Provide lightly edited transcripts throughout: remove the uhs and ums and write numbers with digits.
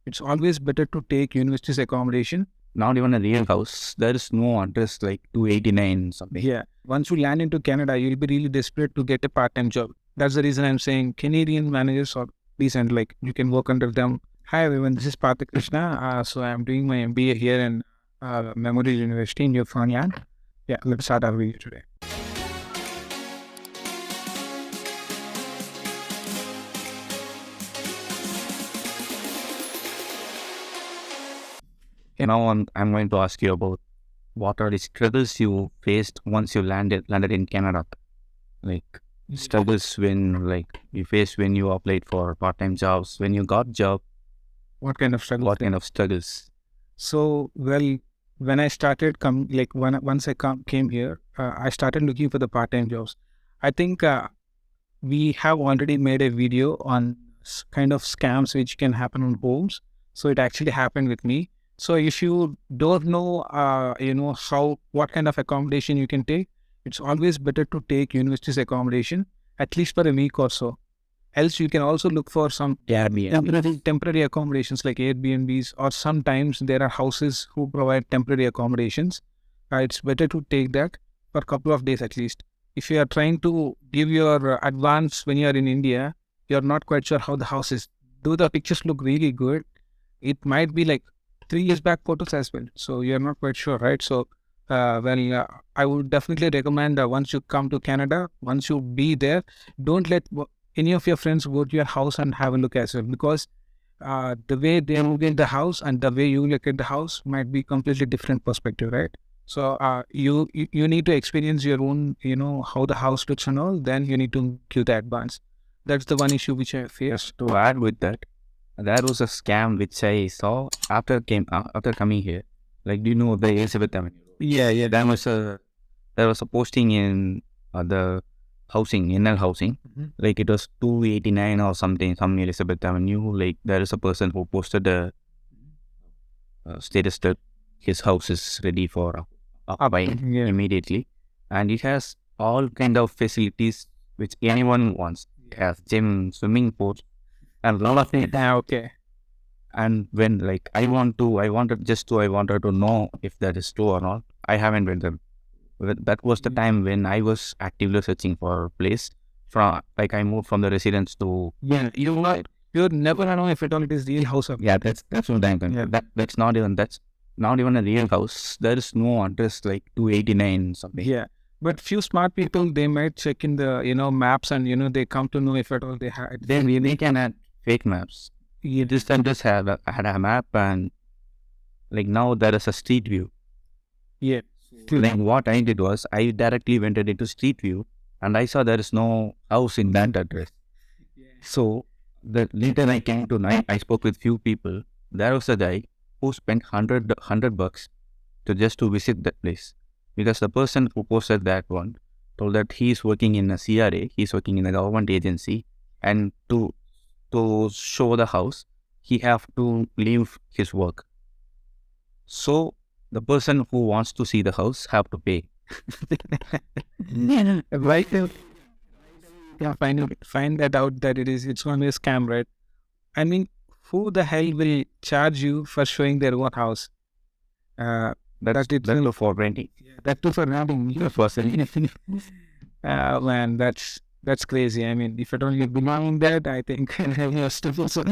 It's always better to take university's accommodation. Not even a real house. There is no address like 289 something. Yeah. Once you land into Canada, you'll be really desperate to get a part-time job. That's the reason I'm saying Canadian managers are decent. Like you can work under them. Hi everyone, this is Krishna. So I'm doing my MBA here in Memorial University in California. Yeah, let's start our video today. Now I'm going to ask you about what are the struggles you faced once you landed in Canada. Like struggles when you faced when you applied for part-time jobs, when you got job. What kind of struggles? What kind of struggles? So, well, when I started once I came here, I started looking for the part-time jobs. I think we have already made a video on kind of scams which can happen on homes. So it actually happened with me. So if you don't know, what kind of accommodation you can take, it's always better to take university's accommodation at least for a week or so. Else you can also look for some temporary accommodations like Airbnbs, or sometimes there are houses who provide temporary accommodations. It's better to take that for a couple of days at least. If you are trying to give your advance when you are in India, you're not quite sure how the house is. Though the pictures look really good, it might be like 3 years back photos as well. So you're not quite sure, right? So, I would definitely recommend once you come to Canada, once you be there, don't let any of your friends go to your house and have a look as well, because the way they look at the house and the way you look at the house might be completely different perspective, right? So you need to experience your own, how the house looks and all. Then you need to give the advance. That's the one issue which I faced. To add with that, there was a scam which I saw after coming here. Like, do you know the Elizabeth Avenue? Yeah. There was a posting in the housing, NL housing. Like it was 289 or something, some Elizabeth Avenue. Like there is a person who posted a status that his house is ready for buying immediately, and it has all kind of facilities which anyone wants. It has gym, swimming pool, and a lot of things. Okay. And when I wanted to know if that is true or not. I haven't went there. That was the time when I was actively searching for a place. I moved from the residence to you never know if at all it is real house or that's what I'm saying. That's not even a real house. There is no address like 289 something. Yeah, but few smart people, they might check in the maps, and they come to know if at all they had. Then they can add fake maps. This time just had a map, and now there is a street view. Yeah. Then what I did was I directly went into street view, and I saw there is no house in that address. So later I came to night. I spoke with few people. There was a guy who spent $100 to visit that place, because the person who posted that one told that he is working in a CRA. He's working in a government agency, and to show the house, he have to leave his work. So the person who wants to see the house have to pay. Right. Yeah, find that out that it's going to be a scam, right? I mean, who the hell will charge you for showing their own house? That's for renting. That too for renting. Man, that's crazy. I mean, if at all you belong that, I think you're still also,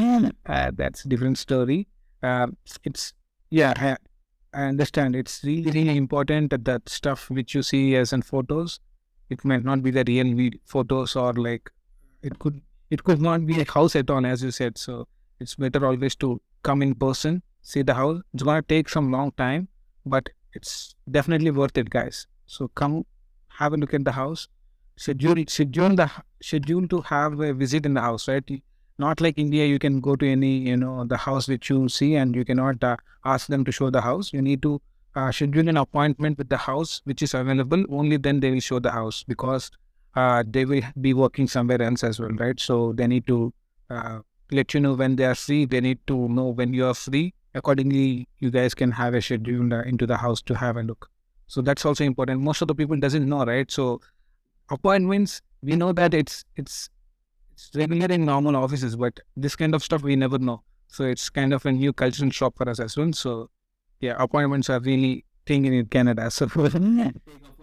that's a different story. I understand. It's really, really important that stuff which you see as in photos, it might not be the real photos, or it could not be a house at all, as you said. So it's better always to come in person, see the house. It's gonna take some long time, but it's definitely worth it, guys. So come have a look at the house. Schedule to have a visit in the house, right? Not like India, you can go to any the house which you see, and you cannot ask them to show the house. You need to schedule an appointment with the house which is available. Only then they will show the house, because they will be working somewhere else as well, right? So they need to let you know when they are free. They need to know when you are free. Accordingly, you guys can have a schedule into the house to have a look. So that's also important. Most of the people doesn't know, right? So appointments, we know that it's regular in normal offices, but this kind of stuff we never know. So it's kind of a new cultural shock for us as well. So yeah, appointments are really thing in Canada. So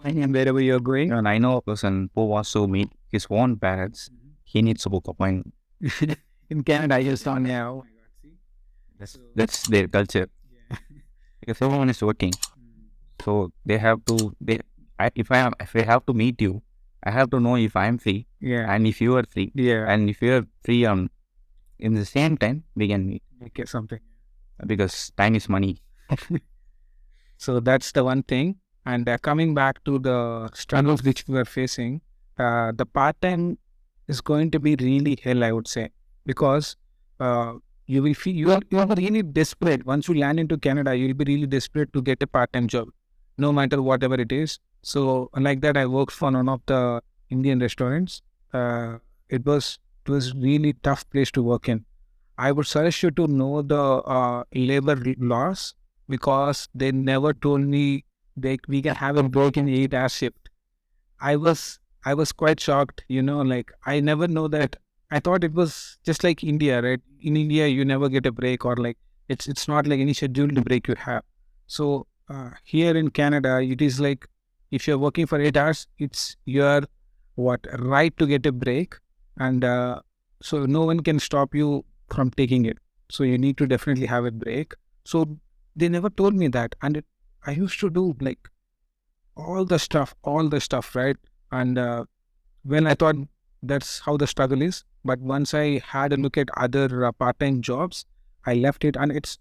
and wherever you're going. And I know a person who wants to meet his own parents. He needs to book appointment. In Canada, I just don't know. That's their culture. Because everyone is working, so they have to. If I have to meet you, I have to know if I am free, Yeah. and if you are free, Yeah. and if you are free in the same time, we can meet, Okay, something. because time is money. So that's the one thing. And coming back to the struggles which we are facing, the part-time is going to be really hell, I would say, because you will feel you are really desperate. Once you land into Canada, you'll be really desperate to get a part-time job, no matter whatever it is. So like that, I worked for one of the Indian restaurants. It was really tough place to work in. I would suggest you to know the labor laws, because they never told me we can have a break in 8 hour shift. I was quite shocked, like I never know that. I thought it was just like India, right? In India, you never get a break, or like it's not like any scheduled break you have. So here in Canada, it is like if you're working for 8 hours, it's your right to get a break, and so no one can stop you from taking it. So you need to definitely have a break. So they never told me that, and I used to do like all the stuff, right? And when I thought that's how the struggle is, but once I had a look at other part-time jobs, I left it, and it's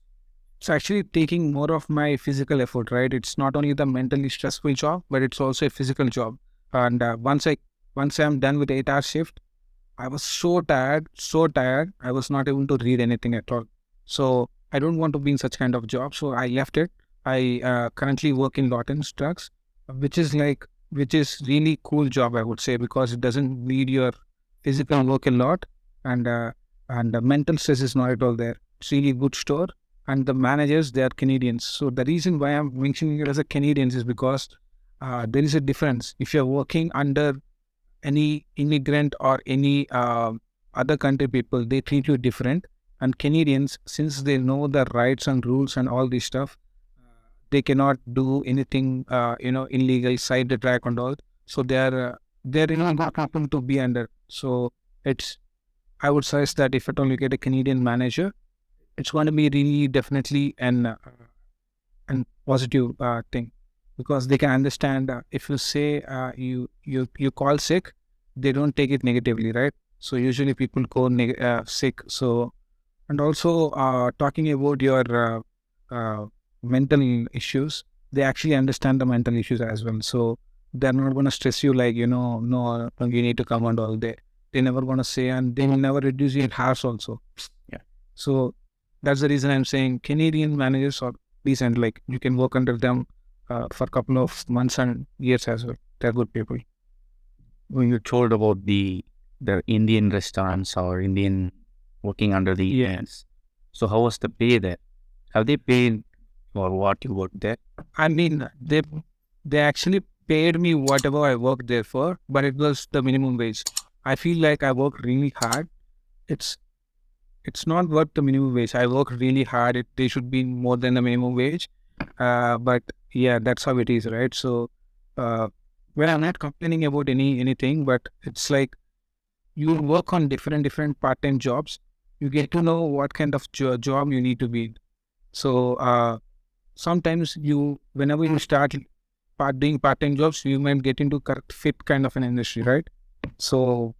actually taking more of my physical effort, right? It's not only the mentally stressful job, but it's also a physical job. And once I'm done with 8 hour shift, I was so tired. I was not able to read anything at all. So I don't want to be in such kind of job. So I left it. I currently work in Lawton's Trucks, which is really cool job, I would say, because it doesn't need your physical work a lot, and the mental stress is not at all there. It's really good store, and the managers, they are Canadians. So the reason why I'm mentioning it as a Canadians is because there is a difference. If you're working under any immigrant or any other country people, they treat you different. And Canadians, since they know the rights and rules and all this stuff, they cannot do anything, illegal, side the track and all. So they're not happen to be under. So I would suggest that if at all you get a Canadian manager, it's going to be really definitely an positive thing, because they can understand if you say you call sick, they don't take it negatively, right? So usually people go sick. So, and also talking about your mental issues, they actually understand the mental issues as well. So they're not going to stress you like, no, you need to come and all day. They never going to say, and they will never reduce your hours also. Yeah. So that's the reason I'm saying Canadian managers are decent. Like you can work under them for a couple of months and years as well. They're good people. When you told about the Indian restaurants or Indian working under the Yes. So how was the pay there? Have they paid for what you worked there? I mean, they actually paid me whatever I worked there for, but it was the minimum wage. I feel like I worked really hard. It's not worth the minimum wage. I work really hard. They should be more than the minimum wage. But yeah, that's how it is, right? So, well, I'm not complaining about anything, but it's like you work on different part-time jobs. You get to know what kind of job you need to be in. So, sometimes whenever you start doing part-time jobs, you might get into correct fit kind of an industry, right? So